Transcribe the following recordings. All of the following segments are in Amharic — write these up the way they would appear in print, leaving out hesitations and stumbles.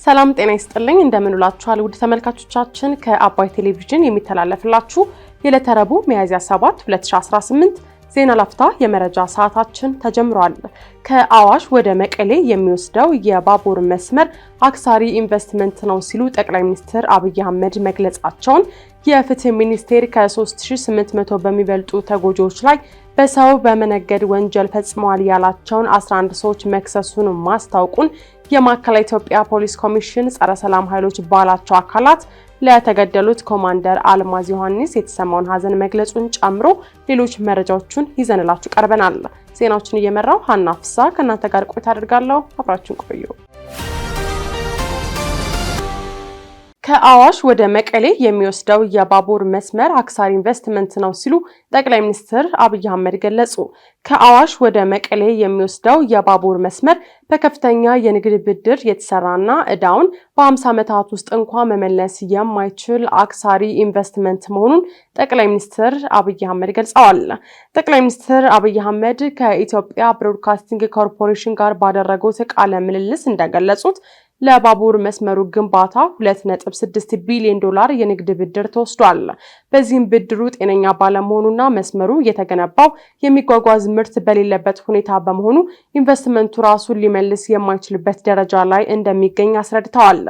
ሰላም ጤና ይስጥልኝ እንደምን ውላችኋል ውድ ተመልካቾቻችን ከአባይ ቴሌቪዥን የሚተላለፍላችሁ የዕለተ ረቡዕ ሚያዝያ 7 2018 ዜና ላፍታ የመረጃ ሰዓታችን ተጀምሯል። ከአዋሽ ወደ መቀሌ የሚወስደው የባቡር መስመር አክሳሪ ኢንቨስትመንት ነው ሲሉ ጠቅላይ ሚኒስትር አብይ አህመድ መግለጻቸውን የፍትህ ሚኒስቴር ከ3800 በሚበልጡ ተጎጂዎች ላይ በሰው በመነገድ ወንጀል ፈጽመዋል ያላቸውን 11 ሰዎች መክሰሱን ማስታወቁን የማዕከላዊ ኢትዮጵያ ፖሊስ ኮሚሽን ጸረ ሰላም ኃይሎች ባላቸው አካላት ለተገደሉት ኮማንደር አልማዝ ዮሐንስ የተሰማውን ሀዘን መግለጹን ጨምሮ ሌሎች መረጃዎችን ይዘንላችሁ ቀርበናል። ዜናዎችን እየመራው ሀና ፍሳ ከእናንተ ጋር ቆይታ አድርጋለሁ። አብራችሁን ቆዩ። ከአዋሽ ወደ መቀሌ የሚወስደው የባቡር መስመር አክሳሪ ኢንቨስትመንት ነው ሲሉ ጠቅላይ ሚኒስትር አብይ አህመድ ገለጹ። ከአዋሽ ወደ መቀሌ የሚወስደው የባቡር መስመር በከፍተኛ የንግድ ብድር የተሰራና ዕዳውን በ50 ዓመታት ውስጥ እንኳን መመለስ የማይችል አክሳሪ ኢንቨስትመንት መሆኑን ጠቅላይ ሚኒስትር አብይ አህመድ ገልጸዋል። ጠቅላይ ሚኒስትር አብይ አህመድ ከኢትዮጵያ ብሮድካስቲንግ ኮርፖሬሽን ጋር ባደረጉት ቃለ ምልልስ እንደገለጹት ለባቡር መስመሩ ግንባታ $2.6 ቢሊዮን የንግድ ብድር ተወስዷል። በዚህም ብድሩ ጤነኛ ባለመሆኑና መስመሩ የተገነባው የሚጓጓዝ ምርት በሌለበት ሁኔታ በመሆኑ ኢንቨስትመንቱ ራሱን ሊመልስ የማይችልበት ደረጃ ላይ እንደሚገኝ አስረድተዋል።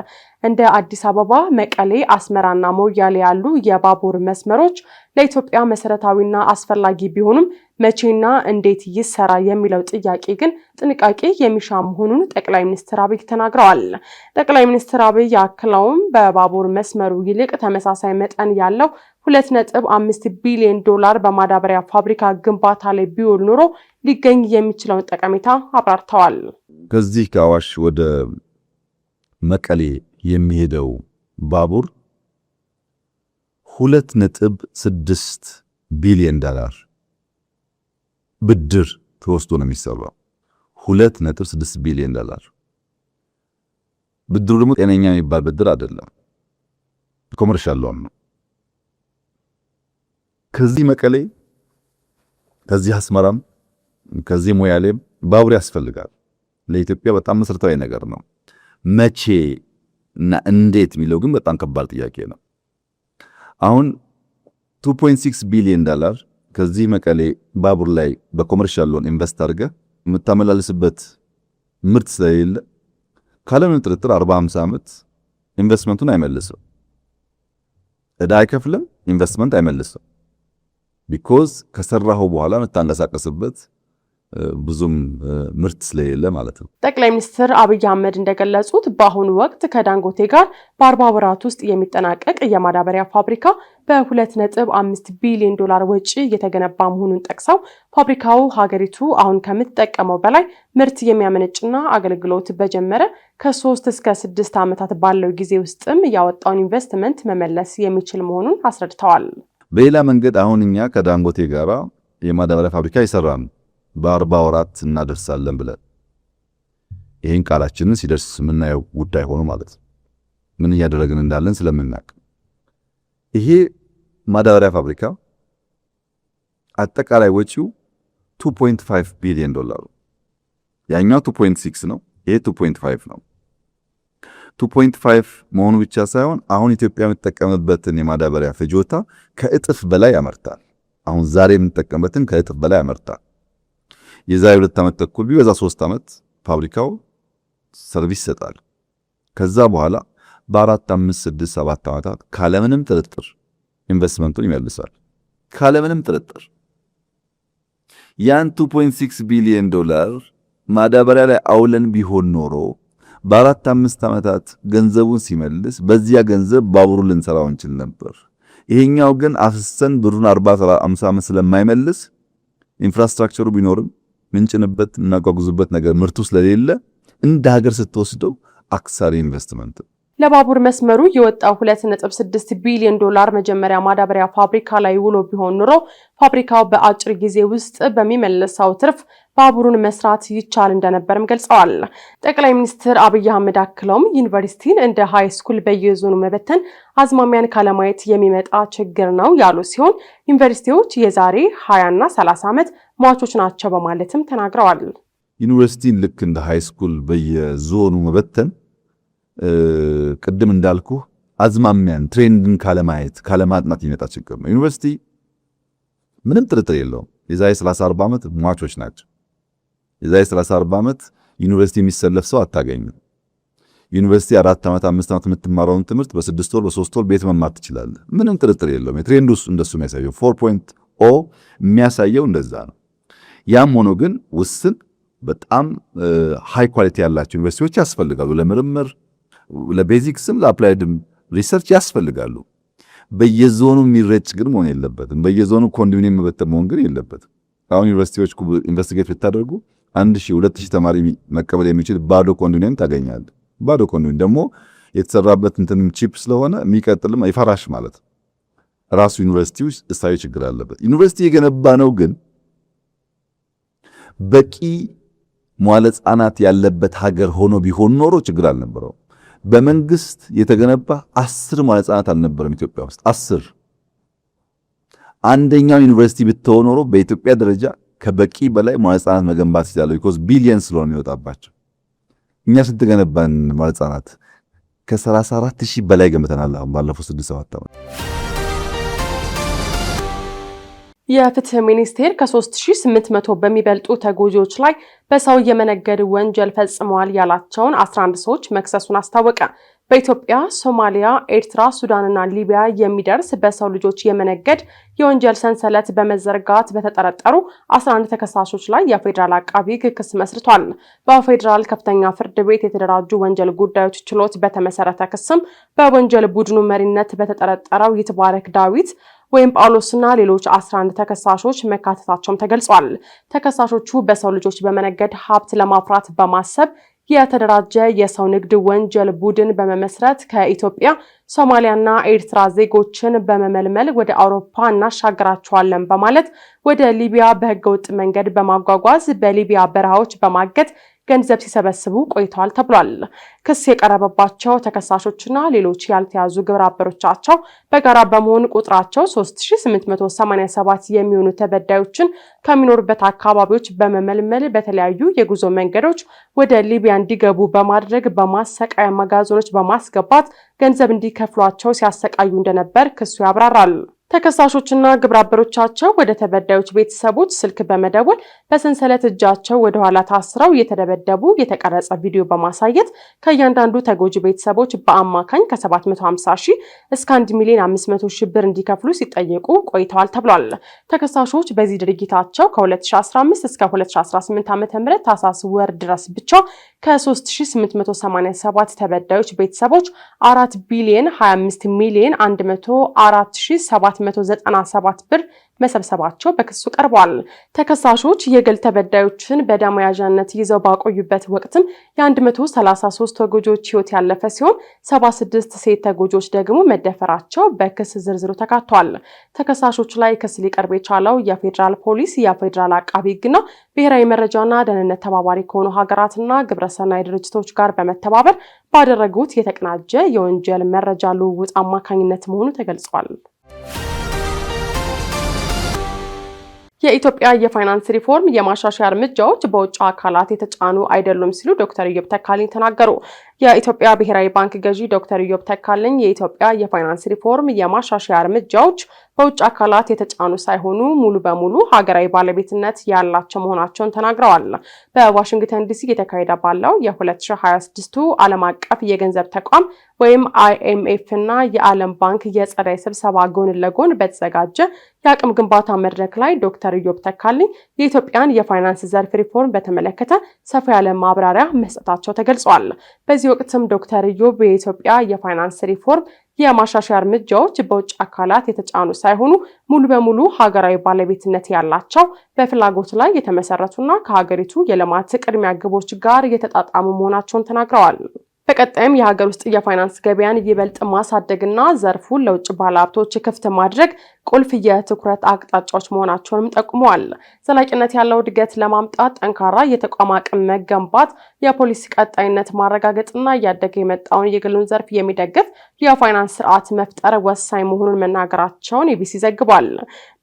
እንደ አዲስ አበባ፣ መቀሌ፣ አስመራና ሞያሌ ያሉ የባቡር መስመሮች ለኢትዮጵያ መሰረታዊና አስፈላጊ ቢሆኑም መቼና እንዴት ይሰራ የሚለው ጥያቄ ግን ጥንቃቄ የሚሻ መሆኑን ጠቅላይ ሚኒስትር አብይ ተናግረዋል። ጠቅላይ ሚኒስትር አብይ አክለውም በባቡር መስመሩ ይልቅ ተመሳሳይ መጠን ያለው $2.5 ቢሊዮን በማዳበሪያ ፋብሪካ ግንባታ ላይ ቢውል ኖሮ ሊገኝ የሚችለውን ጠቀሜታ አብራርተዋል። ከዚህ ከአዋሽ ወደ መቀሌ የሚሄደው ባቡር $2.6 ቢሊዮን ብድር ተወስዶ ነው የሚሰራው። $2.6 ቢሊዮን ብድሩ ደግሞ ጤነኛ የሚባል ብድር አይደለም፣ ኮመርሻል ሎን ነው። ከዚህ መቀሌ፣ ከዚህ አስመራም፣ ከዚህ ሞያሌም ባቡር ያስፈልጋል። ለኢትዮጵያ በጣም መሰረታዊ ነገር ነው። መቼ እና እንዴት የሚለው ግን በጣም ከባድ ጥያቄ ነው። አሁን $2.6 ቢሊዮን ከዚህ መቀሌ ባቡር ላይ በኮመርሻል ሎን ኢንቨስት አድርገህ የምታመላልስበት ምርት ስለሌለ ካለምንም ጥርጥር 40-50 ዓመት ኢንቨስትመንቱን አይመልስም። ዕዳ አይከፍልም፣ ኢንቨስትመንት አይመልስም። ቢኮዝ ከሰራው በኋላ የምታንቀሳቀስበት ብዙም ምርት ስለሌለ ማለት ነው። ጠቅላይ ሚኒስትር አብይ አህመድ እንደገለጹት በአሁኑ ወቅት ከዳንጎቴ ጋር በ40 ወራት ውስጥ የሚጠናቀቅ የማዳበሪያ ፋብሪካ በ$2.5 ቢሊዮን ወጪ እየተገነባ መሆኑን ጠቅሰው ፋብሪካው ሀገሪቱ አሁን ከምትጠቀመው በላይ ምርት የሚያመነጭና አገልግሎት በጀመረ ከ3 እስከ 6 ዓመታት ባለው ጊዜ ውስጥም ያወጣውን ኢንቨስትመንት መመለስ የሚችል መሆኑን አስረድተዋል። በሌላ መንገድ አሁን እኛ ከዳንጎቴ ጋር የማዳበሪያ ፋብሪካ ይሰራል በ40 ወራት እናደርሳለን ብለን ይሄን ቃላችንን ሲደርስ የምናየው ጉዳይ ሆኖ ማለት ነው። ምን እያደረግን እንዳለን ስለምናውቅ ይሄ ማዳበሪያ ፋብሪካ አጠቃላይ ወጪው $2.5 ቢሊዮን ያኛው 2.6 ነው፣ ይሄ 2.5 ነው። 2.5 መሆኑ ብቻ ሳይሆን አሁን ኢትዮጵያ የምትጠቀምበትን የማዳበሪያ ፍጆታ ከእጥፍ በላይ ያመርታል። አሁን ዛሬ የምንጠቀምበትን ከእጥፍ በላይ ያመርታል። የዛሬ 2 ዓመት ተኩል ቢበዛ 3 ዓመት ፋብሪካው ሰርቪስ ይሰጣል። ከዛ በኋላ በ4፣ 5፣ 6፣ 7 ዓመታት ካለምንም ጥርጥር ኢንቨስትመንቱን ይመልሳል። ካለምንም ጥርጥር ያን $2.6 ቢሊዮን ማዳበሪያ ላይ አውለን ቢሆን ኖሮ በ4፣ 5 ዓመታት ገንዘቡን ሲመልስ በዚያ ገንዘብ ባቡሩን ልንሰራው እንችል ነበር። ይሄኛው ግን አፍሰን ብሩን 40፣ 50 ዓመት ስለማይመልስ ኢንፍራስትራክቸሩ ቢኖርም ምንጭንበት እናጓጉዙበት ነገር ምርቱ ስለሌለ እንደ ሀገር ስትወስደው አክሳሪ ኢንቨስትመንት። ለባቡር መስመሩ የወጣው $2.6 ቢሊዮን መጀመሪያ ማዳበሪያ ፋብሪካ ላይ ውሎ ቢሆን ኖሮ ፋብሪካው በአጭር ጊዜ ውስጥ በሚመለሰው ትርፍ ባቡሩን መስራት ይቻል እንደነበርም ገልጸዋል። ጠቅላይ ሚኒስትር አብይ አህመድ አክለውም ዩኒቨርሲቲን እንደ ሃይ ስኩል በየዞኑ መበተን አዝማሚያን ካለማየት የሚመጣ ችግር ነው ያሉ ሲሆን ዩኒቨርሲቲዎች የዛሬ 20 እና 30 ዓመት ሟቾች ናቸው በማለትም ተናግረዋል። ዩኒቨርሲቲን ልክ እንደ ሃይ ስኩል በየዞኑ መበተን ቅድም እንዳልኩ አዝማሚያን ትሬንድን ካለማየት ካለማጥናት የሚመጣ ችግር ነው። ዩኒቨርሲቲ ምንም ጥርጥር የለውም የዛሬ 30-40 ዓመት ሟቾች ናቸው። የዛሬ 30-40 ዓመት ዩኒቨርሲቲ የሚሰለፍ ሰው አታገኝም። ዩኒቨርሲቲ 4 ዓመት 5 ዓመት የምትማረውን ትምህርት በ6 ወር በ3 ወር ቤት መማር ትችላለህ። ምንም ጥርጥር የለውም። የትሬንዱ እንደሱ የሚያሳየው 4.0 የሚያሳየው እንደዛ ነው። ያም ሆኖ ግን ውስን በጣም ሃይ ኳሊቲ ያላቸው ዩኒቨርሲቲዎች ያስፈልጋሉ። ለምርምር ለቤዚክስም ለአፕላይድም ሪሰርች ያስፈልጋሉ። በየዞኑ የሚረጭ ግን መሆን የለበትም። በየዞኑ ኮንዶሚኒየም መበተን መሆን ግን የለበትም። አሁን ዩኒቨርሲቲዎች ኢንቨስቲጌት ብታደርጉ 1000-2000 ተማሪ መቀበል የሚችል ባዶ ኮንዶሚኒየም ታገኛለህ። ባዶ ኮንዶሚኒየም ደግሞ የተሰራበት እንትንም ቺፕ ስለሆነ የሚቀጥልም ይፈራሽ ማለት ራሱ ዩኒቨርሲቲው እሳቤ ችግር አለበት። ዩኒቨርሲቲ የገነባ ነው ግን በቂ መዋለ ሕጻናት ያለበት ሀገር ሆኖ ቢሆን ኖሮ ችግር አልነበረው። በመንግስት የተገነባ 10 መዋለ ሕጻናት አልነበረም ኢትዮጵያ ውስጥ 10። አንደኛው ዩኒቨርሲቲ ብትሆን ኖሮ በኢትዮጵያ ደረጃ ከበቂ በላይ መዋለ ሕጻናት መገንባት ይችላል። ቢኮዝ ቢሊየን ስለሆነ የሚወጣባቸው። እኛ ስንት ገነባን መዋለ ሕጻናት? ከ34,000 በላይ ገንብተናል አሁን ባለፈው 6-7 ዓመት። የፍትህ ሚኒስቴር ከ3800 በሚበልጡ ተጎጂዎች ላይ በሰው የመነገድ ወንጀል ፈጽመዋል ያላቸውን 11 ሰዎች መክሰሱን አስታወቀ። በኢትዮጵያ፣ ሶማሊያ፣ ኤርትራ፣ ሱዳንና ሊቢያ የሚደርስ በሰው ልጆች የመነገድ የወንጀል ሰንሰለት በመዘርጋት በተጠረጠሩ 11 ተከሳሾች ላይ የፌዴራል አቃቢ ሕግ ክስ መስርቷል። በፌዴራል ከፍተኛ ፍርድ ቤት የተደራጁ ወንጀል ጉዳዮች ችሎት በተመሰረተ ክስም በወንጀል ቡድኑ መሪነት በተጠረጠረው ይትባረክ ዳዊት ወይም ጳውሎስና ሌሎች 11 ተከሳሾች መካተታቸውም ተገልጿል። ተከሳሾቹ በሰው ልጆች በመነገድ ሀብት ለማፍራት በማሰብ የተደራጀ የሰው ንግድ ወንጀል ቡድን በመመስረት ከኢትዮጵያ፣ ሶማሊያና ኤርትራ ዜጎችን በመመልመል ወደ አውሮፓ እናሻገራቸዋለን በማለት ወደ ሊቢያ በህገወጥ መንገድ በማጓጓዝ በሊቢያ በረሃዎች በማገት ገንዘብ ሲሰበስቡ ቆይተዋል ተብሏል። ክስ የቀረበባቸው ተከሳሾችና ሌሎች ያልተያዙ ግብረ አበሮቻቸው በጋራ በመሆን ቁጥራቸው 3887 የሚሆኑ ተበዳዮችን ከሚኖሩበት አካባቢዎች በመመልመል በተለያዩ የጉዞ መንገዶች ወደ ሊቢያ እንዲገቡ በማድረግ በማሰቃያ መጋዘኖች በማስገባት ገንዘብ እንዲከፍሏቸው ሲያሰቃዩ እንደነበር ክሱ ያብራራል። ተከሳሾችና ግብረ አበሮቻቸው ወደ ተበዳዮች ቤተሰቦች ስልክ በመደወል በሰንሰለት እጃቸው ወደ ኋላ ታስረው እየተደበደቡ የተቀረጸ ቪዲዮ በማሳየት ከእያንዳንዱ ተጎጂ ቤተሰቦች በአማካኝ ከ750,000 እስከ 1,500,000 ብር እንዲከፍሉ ሲጠየቁ ቆይተዋል ተብሏል። ተከሳሾች በዚህ ድርጊታቸው ከ2015 እስከ 2018 ዓ.ም ታህሳስ ወር ድረስ ብቻ ከ3887 ተበዳዮች ቤተሰቦች 4,25,104,797 ብር መሰብሰባቸው በክሱ ቀርቧል። ተከሳሾች የግል ተበዳዮችን በዕዳ መያዣነት ይዘው ባቆዩበት ወቅትም የ133 ተጎጂዎች ሕይወት ያለፈ ሲሆን 76 ሴት ተጎጂዎች ደግሞ መደፈራቸው በክስ ዝርዝሩ ተካቷል። ተከሳሾች ላይ ክስ ሊቀርብ የቻለው የፌዴራል ፖሊስ፣ የፌዴራል አቃቢ ሕግና ብሔራዊ መረጃና ደህንነት ተባባሪ ከሆኑ ሀገራትና ግብረሰናይ ድርጅቶች ጋር በመተባበር ባደረጉት የተቀናጀ የወንጀል መረጃ ልውውጥ አማካኝነት መሆኑ ተገልጿል። የኢትዮጵያ የፋይናንስ ሪፎርም የማሻሻያ እርምጃዎች በውጭ አካላት የተጫኑ አይደሉም ሲሉ ዶክተር ኢዮብ ተካልኝ ተናገሩ። የኢትዮጵያ ብሔራዊ ባንክ ገዢ ዶክተር ኢዮብ ተካልኝ የኢትዮጵያ የፋይናንስ ሪፎርም የማሻሻያ እርምጃዎች በውጭ አካላት የተጫኑ ሳይሆኑ ሙሉ በሙሉ ሀገራዊ ባለቤትነት ያላቸው መሆናቸውን ተናግረዋል። በዋሽንግተን ዲሲ የተካሄደ ባለው የ2026 ዓለም አቀፍ የገንዘብ ተቋም ወይም IMF እና የዓለም ባንክ የጸደይ ስብሰባ ጎን ለጎን በተዘጋጀ የአቅም ግንባታ መድረክ ላይ ዶክተር ኢዮብ ተካልኝ የኢትዮጵያን የፋይናንስ ዘርፍ ሪፎርም በተመለከተ ሰፋ ያለ ማብራሪያ መስጠታቸው ተገልጿል። በዚህ ወቅትም ዶክተር ኢዮብ የኢትዮጵያ የፋይናንስ ሪፎርም የማሻሻያ እርምጃዎች በውጭ አካላት የተጫኑ ሳይሆኑ ሙሉ በሙሉ ሀገራዊ ባለቤትነት ያላቸው በፍላጎት ላይ የተመሰረቱና ከሀገሪቱ የልማት ቅድሚያ ግቦች ጋር የተጣጣሙ መሆናቸውን ተናግረዋል። በቀጣይም የሀገር ውስጥ የፋይናንስ ገበያን ይበልጥ ማሳደግና ዘርፉን ለውጭ ባለሀብቶች ክፍት ማድረግ ቁልፍ የትኩረት አቅጣጫዎች መሆናቸውንም ጠቁመዋል። ዘላቂነት ያለው እድገት ለማምጣት ጠንካራ የተቋም አቅም መገንባት፣ የፖሊሲ ቀጣይነት ማረጋገጥና እያደገ የመጣውን የግሉን ዘርፍ የሚደግፍ የፋይናንስ ስርዓት መፍጠር ወሳኝ መሆኑን መናገራቸውን ኢቢሲ ዘግቧል።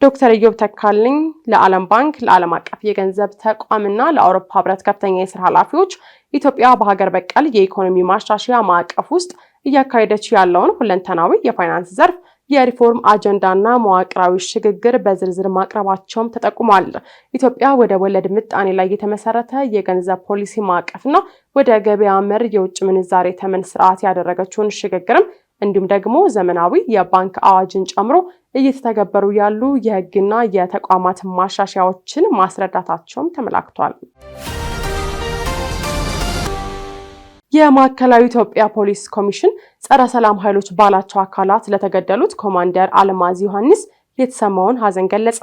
ዶክተር ኢዮብ ተካልኝ ለዓለም ባንክ፣ ለዓለም አቀፍ የገንዘብ ተቋምና ለአውሮፓ ህብረት ከፍተኛ የስራ ኃላፊዎች ኢትዮጵያ በሀገር በቀል የኢኮኖሚ ማሻሻያ ማዕቀፍ ውስጥ እያካሄደች ያለውን ሁለንተናዊ የፋይናንስ ዘርፍ የሪፎርም አጀንዳና መዋቅራዊ ሽግግር በዝርዝር ማቅረባቸውም ተጠቁሟል። ኢትዮጵያ ወደ ወለድ ምጣኔ ላይ የተመሰረተ የገንዘብ ፖሊሲ ማዕቀፍና ወደ ገበያ መር የውጭ ምንዛሬ ተመን ስርዓት ያደረገችውን ሽግግርም እንዲሁም ደግሞ ዘመናዊ የባንክ አዋጅን ጨምሮ እየተተገበሩ ያሉ የሕግና የተቋማት ማሻሻያዎችን ማስረዳታቸውም ተመላክቷል። የማዕከላዊ ኢትዮጵያ ፖሊስ ኮሚሽን ጸረ ሰላም ኃይሎች ባላቸው አካላት ለተገደሉት ኮማንደር አልማዝ ዮሐንስ የተሰማውን ሐዘን ገለጸ።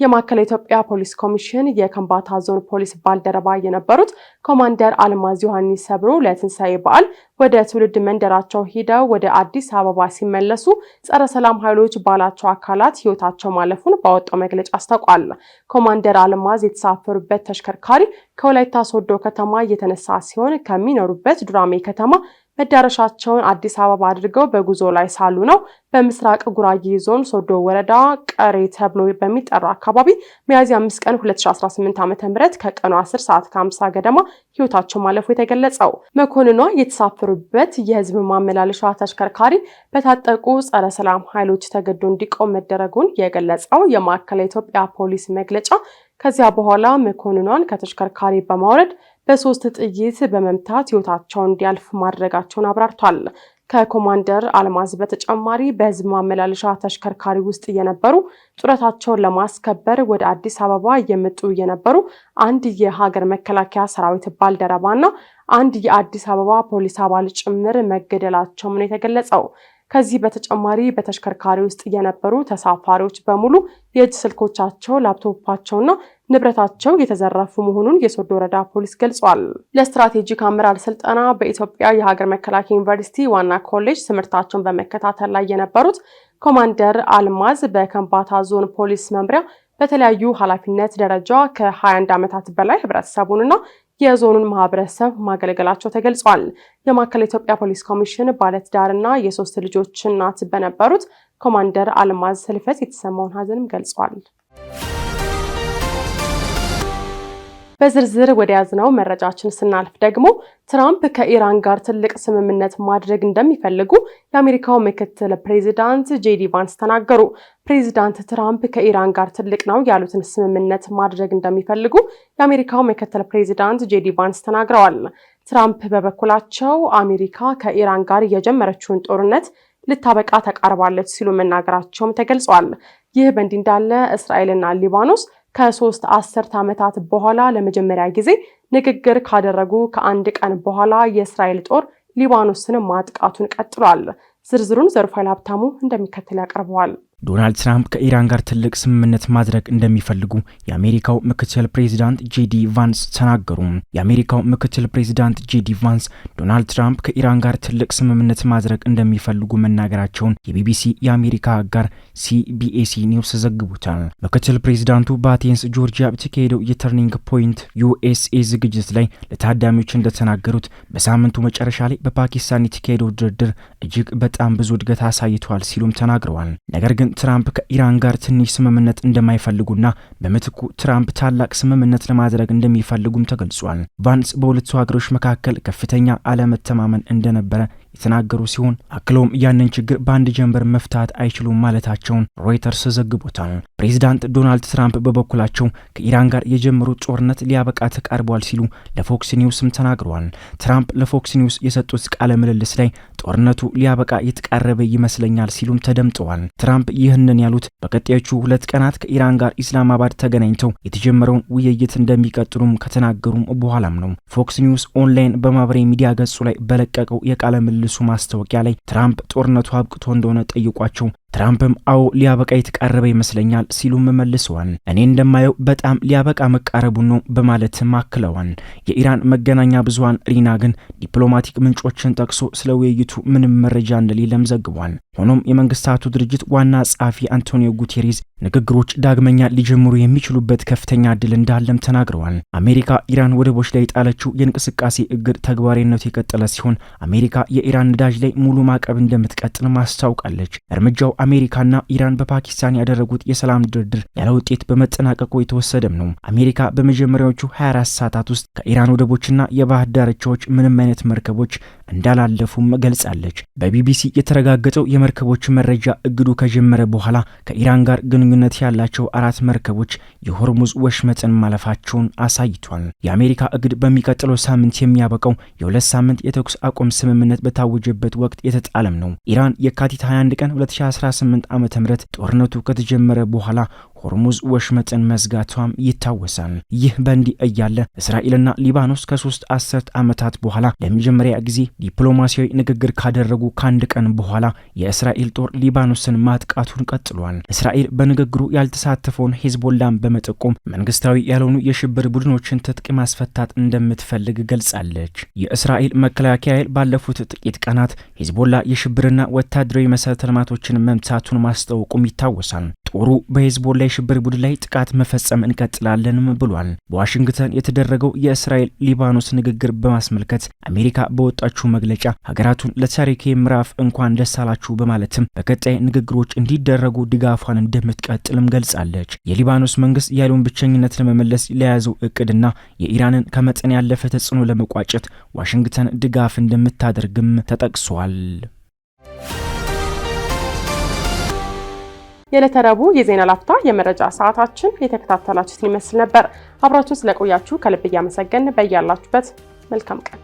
የማዕከላዊ ኢትዮጵያ ፖሊስ ኮሚሽን የከምባታ ዞን ፖሊስ ባልደረባ የነበሩት ኮማንደር አልማዝ ዮሐንስ ሰብሮ ለትንሳኤ በዓል ወደ ትውልድ መንደራቸው ሄደው ወደ አዲስ አበባ ሲመለሱ ጸረ ሰላም ኃይሎች ባላቸው አካላት ሕይወታቸው ማለፉን ባወጣው መግለጫ አስታውቋል። ኮማንደር አልማዝ የተሳፈሩበት ተሽከርካሪ ከወላይታ ሶዶ ከተማ የተነሳ ሲሆን ከሚኖሩበት ዱራሜ ከተማ መዳረሻቸውን አዲስ አበባ አድርገው በጉዞ ላይ ሳሉ ነው በምስራቅ ጉራጌ ዞን ሶዶ ወረዳ ቀሬ ተብሎ በሚጠራው አካባቢ ሚያዝያ 5 ቀን 2018 ዓ.ም ከቀኑ 10 ሰዓት ከ50 ገደማ ሕይወታቸው ማለፉ የተገለጸው። መኮንኗ የተሳፈሩበት የህዝብ ማመላለሻ ተሽከርካሪ በታጠቁ ጸረ ሰላም ኃይሎች ተገዶ እንዲቆም መደረጉን የገለጸው የማዕከላዊ ኢትዮጵያ ፖሊስ መግለጫ ከዚያ በኋላ መኮንኗን ከተሽከርካሪ በማውረድ በ3 ጥይት በመምታት ሕይወታቸው እንዲያልፍ ማድረጋቸውን አብራርቷል። ከኮማንደር አልማዝ በተጨማሪ በህዝብ ማመላለሻ ተሽከርካሪ ውስጥ የነበሩ ጡረታቸውን ለማስከበር ወደ አዲስ አበባ የመጡ የነበሩ አንድ የሀገር መከላከያ ሰራዊት ባልደረባና አንድ የአዲስ አበባ ፖሊስ አባል ጭምር መገደላቸውም ነው የተገለጸው። ከዚህ በተጨማሪ በተሽከርካሪ ውስጥ የነበሩ ተሳፋሪዎች በሙሉ የእጅ ስልኮቻቸው፣ ላፕቶፓቸውና ንብረታቸው የተዘረፉ መሆኑን የሶዶ ወረዳ ፖሊስ ገልጿል። ለስትራቴጂክ አመራር ስልጠና በኢትዮጵያ የሀገር መከላከያ ዩኒቨርሲቲ ዋና ኮሌጅ ትምህርታቸውን በመከታተል ላይ የነበሩት ኮማንደር አልማዝ በከምባታ ዞን ፖሊስ መምሪያ በተለያዩ ኃላፊነት ደረጃ ከ21 ዓመታት በላይ ህብረተሰቡንና የዞኑን ማህበረሰብ ማገልገላቸው ተገልጿል። የማዕከላዊ ኢትዮጵያ ፖሊስ ኮሚሽን ባለትዳርና የ3 ልጆች እናት በነበሩት ኮማንደር አልማዝ ህልፈት የተሰማውን ሐዘንም ገልጿል። በዝርዝር ወደ ያዝነው መረጃችን ስናልፍ ደግሞ ትራምፕ ከኢራን ጋር ትልቅ ስምምነት ማድረግ እንደሚፈልጉ የአሜሪካው ምክትል ፕሬዚዳንት ጄዲ ቫንስ ተናገሩ። ፕሬዚዳንት ትራምፕ ከኢራን ጋር ትልቅ ነው ያሉትን ስምምነት ማድረግ እንደሚፈልጉ የአሜሪካው ምክትል ፕሬዚዳንት ጄዲ ቫንስ ተናግረዋል። ትራምፕ በበኩላቸው አሜሪካ ከኢራን ጋር የጀመረችውን ጦርነት ልታበቃ ተቃርባለች ሲሉ መናገራቸውም ተገልጿል። ይህ በእንዲህ እንዳለ እስራኤልና ሊባኖስ ከ3 አስርት ዓመታት በኋላ ለመጀመሪያ ጊዜ ንግግር ካደረጉ ከአንድ ቀን በኋላ የእስራኤል ጦር ሊባኖስን ማጥቃቱን ቀጥሏል። ዝርዝሩን ዘሩፋይል ሀብታሙ እንደሚከተል ያቀርበዋል። ዶናልድ ትራምፕ ከኢራን ጋር ትልቅ ስምምነት ማድረግ እንደሚፈልጉ የአሜሪካው ምክትል ፕሬዚዳንት ጄዲ ቫንስ ተናገሩ። የአሜሪካው ምክትል ፕሬዚዳንት ጄዲ ቫንስ ዶናልድ ትራምፕ ከኢራን ጋር ትልቅ ስምምነት ማድረግ እንደሚፈልጉ መናገራቸውን የቢቢሲ የአሜሪካ አጋር ሲቢኤሲ ኒውስ ዘግቦታል። ምክትል ፕሬዚዳንቱ በአቴንስ ጆርጂያ በተካሄደው የተርኒንግ ፖይንት ዩኤስኤ ዝግጅት ላይ ለታዳሚዎች እንደተናገሩት በሳምንቱ መጨረሻ ላይ በፓኪስታን የተካሄደው ድርድር እጅግ በጣም ብዙ እድገት አሳይቷል ሲሉም ተናግረዋል። ነገር ግን ትራምፕ ከኢራን ጋር ትንሽ ስምምነት እንደማይፈልጉና በምትኩ ትራምፕ ታላቅ ስምምነት ለማድረግ እንደሚፈልጉም ተገልጿል። ቫንስ በሁለቱ ሀገሮች መካከል ከፍተኛ አለመተማመን እንደነበረ የተናገሩ ሲሆን አክለውም ያንን ችግር በአንድ ጀንበር መፍታት አይችሉም ማለታቸውን ሮይተርስ ዘግቦታል። ፕሬዚዳንት ዶናልድ ትራምፕ በበኩላቸው ከኢራን ጋር የጀመሩት ጦርነት ሊያበቃ ተቃርቧል ሲሉ ለፎክስ ኒውስም ተናግረዋል። ትራምፕ ለፎክስ ኒውስ የሰጡት ቃለ ምልልስ ላይ ጦርነቱ ሊያበቃ የተቃረበ ይመስለኛል ሲሉም ተደምጠዋል። ትራምፕ ይህንን ያሉት በቀጣዮቹ 2 ቀናት ከኢራን ጋር ኢስላማባድ ተገናኝተው የተጀመረውን ውይይት እንደሚቀጥሉም ከተናገሩም በኋላም ነው። ፎክስ ኒውስ ኦንላይን በማህበራዊ ሚዲያ ገጹ ላይ በለቀቀው የቃለ ምልልሱ ማስታወቂያ ላይ ትራምፕ ጦርነቱ አብቅቶ እንደሆነ ጠይቋቸው ትራምፕም አዎ ሊያበቃ የተቃረበ ይመስለኛል ሲሉም መልሰዋል። እኔ እንደማየው በጣም ሊያበቃ መቃረቡን ነው በማለትም አክለዋል። የኢራን መገናኛ ብዙሃን ሪና ግን ዲፕሎማቲክ ምንጮችን ጠቅሶ ስለ ውይይቱ ምንም መረጃ እንደሌለም ዘግቧል። ሆኖም የመንግስታቱ ድርጅት ዋና ጸሐፊ አንቶኒዮ ጉቴሬዝ ንግግሮች ዳግመኛ ሊጀምሩ የሚችሉበት ከፍተኛ እድል እንዳለም ተናግረዋል። አሜሪካ ኢራን ወደቦች ላይ የጣለችው የእንቅስቃሴ እግድ ተግባራዊነቱ የቀጠለ ሲሆን አሜሪካ የኢራን ነዳጅ ላይ ሙሉ ማዕቀብ እንደምትቀጥል ማስታወቃለች። እርምጃው አሜሪካና ኢራን በፓኪስታን ያደረጉት የሰላም ድርድር ያለ ውጤት በመጠናቀቁ የተወሰደም ነው። አሜሪካ በመጀመሪያዎቹ 24 ሰዓታት ውስጥ ከኢራን ወደቦችና የባህር ዳርቻዎች ምንም አይነት መርከቦች እንዳላለፉም ገልጻለች። በቢቢሲ የተረጋገጠው የመርከቦች መረጃ እግዱ ከጀመረ በኋላ ከኢራን ጋር ግንኙነት ያላቸው 4 መርከቦች የሆርሙዝ ወሽመጥን ማለፋቸውን አሳይቷል። የአሜሪካ እግድ በሚቀጥለው ሳምንት የሚያበቃው የ2 ሳምንት የተኩስ አቁም ስምምነት በታወጀበት ወቅት የተጣለም ነው። ኢራን የካቲት 21 ቀን 2018 ዓ.ም ጦርነቱ ከተጀመረ በኋላ ሆርሙዝ ወሽመጥን መዝጋቷም ይታወሳል። ይህ በእንዲህ እያለ እስራኤልና ሊባኖስ ከ3 አስርት ዓመታት በኋላ ለመጀመሪያ ጊዜ ዲፕሎማሲያዊ ንግግር ካደረጉ ከአንድ ቀን በኋላ የእስራኤል ጦር ሊባኖስን ማጥቃቱን ቀጥሏል። እስራኤል በንግግሩ ያልተሳተፈውን ሄዝቦላን በመጠቆም መንግስታዊ ያልሆኑ የሽብር ቡድኖችን ትጥቅ ማስፈታት እንደምትፈልግ ገልጻለች። የእስራኤል መከላከያ ኃይል ባለፉት ጥቂት ቀናት ሄዝቦላ የሽብርና ወታደራዊ መሰረተ ልማቶችን መምታቱን ማስታወቁም ይታወሳል። ጦሩ በሄዝቦላ የሽብር ቡድን ላይ ጥቃት መፈጸም እንቀጥላለንም ብሏል። በዋሽንግተን የተደረገው የእስራኤል ሊባኖስ ንግግር በማስመልከት አሜሪካ በወጣችው መግለጫ ሀገራቱን ለታሪካዊ ምዕራፍ እንኳን ደስ አላችሁ በማለትም በቀጣይ ንግግሮች እንዲደረጉ ድጋፏን እንደምትቀጥልም ገልጻለች። የሊባኖስ መንግስት ያለውን ብቸኝነት ለመመለስ ለያዘው እቅድና የኢራንን ከመጠን ያለፈ ተጽዕኖ ለመቋጨት ዋሽንግተን ድጋፍ እንደምታደርግም ተጠቅሷል። የዕለተ ረቡዕ የዜና ላፍታ የመረጃ ሰዓታችን የተከታተላችሁትን ይመስል ነበር። አብራችሁን ስለቆያችሁ ከልብ እያመሰገን በያላችሁበት መልካም ቀን